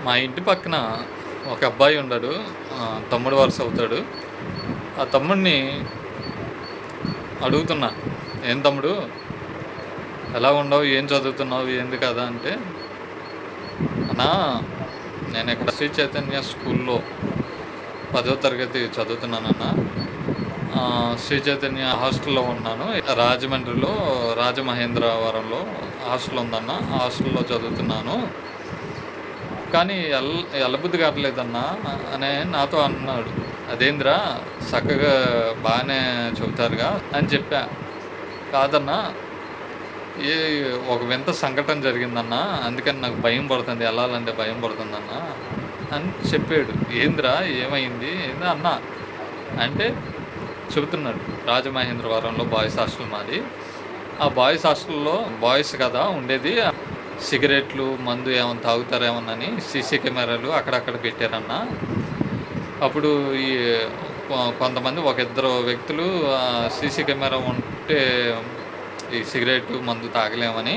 మా ఇంటి పక్కన ఒక అబ్బాయి ఉన్నాడు. తమ్ముడు వరుస అవుతాడు. ఆ తమ్ముడిని అడుగుతున్నా, ఏం తమ్ముడు ఎలా ఉండవు, ఏం చదువుతున్నావు, ఏంది కదా అంటే, అన్నా నేను ఇక్కడ శ్రీ చైతన్య స్కూల్లో 10వ తరగతి చదువుతున్నానన్నా. శ్రీ చైతన్య హాస్టల్లో ఉన్నాను. రాజమండ్రిలో రాజమహేంద్రవరంలో హాస్టల్ ఉందన్న, ఆ హాస్టల్లో చదువుతున్నాను. కానీ ఎల్లబుద్ధి కావట్లేదన్నా అని నాతో అన్నాడు. అదేంద్రా చక్కగా బాగానే చెబుతారుగా అని చెప్పా. కాదన్నా, ఏ ఒక వింత సంఘటన జరిగిందన్నా, అందుకని నాకు భయం పడుతుంది, వెళ్ళాలంటే భయం పడుతుందన్నా అని చెప్పాడు. ఏంద్రా ఏమైంది ఏంది అన్నా అంటే చెబుతున్నాడు. రాజమహేంద్రవరంలో బాయ్స్ హాస్టల్ మాది. ఆ బాయ్స్ హాస్టల్లో బాయ్స్ కదా ఉండేది, సిగరెట్లు మందు ఏమైనా తాగుతారేమోనని సీసీ కెమెరాలు అక్కడక్కడ పెట్టారన్న. అప్పుడు ఈ కొంతమంది ఒక ఇద్దరు వ్యక్తులు సీసీ కెమెరా ఉంటే ఈ సిగరెట్ మందు తాగలేమని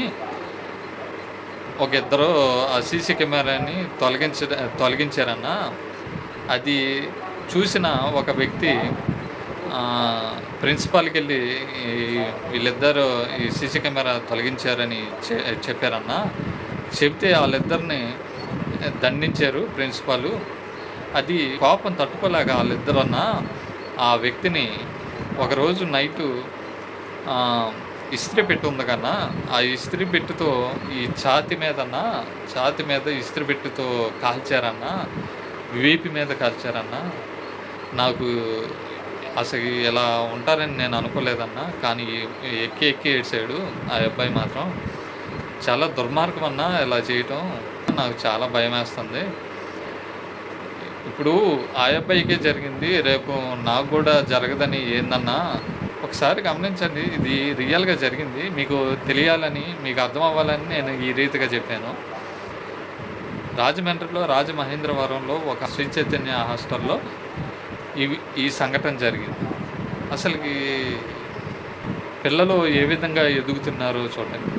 ఒక ఇద్దరు ఆ సీసీ కెమెరాని తొలగించారన్న. అది చూసిన ఒక వ్యక్తి ప్రిన్సిపాల్కి వెళ్ళి వీళ్ళిద్దరు ఈ సీసీ కెమెరా తొలగించారని చెప్పారన్న. చెప్తే వాళ్ళిద్దరిని దండించారు ప్రిన్సిపాలు. అది కోపం తట్టుకోలేక వాళ్ళిద్దరన్న ఆ వ్యక్తిని ఒకరోజు నైటు ఇస్త్రీ పెట్టి ఉంది కన్నా, ఆ ఇస్త్రీ పెట్టెతో ఈ ఛాతి మీద ఇస్త్రీ పెట్టెతో కాల్చారన్న, వీపు మీద కాల్చారన్న. నాకు అసలు ఇలా ఉంటారని నేను అనుకోలేదన్నా. కానీ ఎక్కి ఏడ్చాడు ఆ అబ్బాయి మాత్రం. చాలా దుర్మార్గం అన్నా ఇలా చేయటం. నాకు చాలా భయం వేస్తుంది. ఇప్పుడు ఆ అబ్బాయికే జరిగింది, రేపు నాకు కూడా జరగదని ఏందన్నా ఒకసారి గమనించండి. ఇది రియల్గా జరిగింది, మీకు తెలియాలని, మీకు అర్థం అవ్వాలని నేను ఈ రీతిగా చెప్పాను. రాజమండ్రిలో రాజమహేంద్రవరంలో ఒక శ్రీ చైతన్య హాస్టల్లో ఈ సంఘటన జరిగింది. అసలుకి పిల్లలు ఏ విధంగా ఎదుగుతున్నారో చూడండి.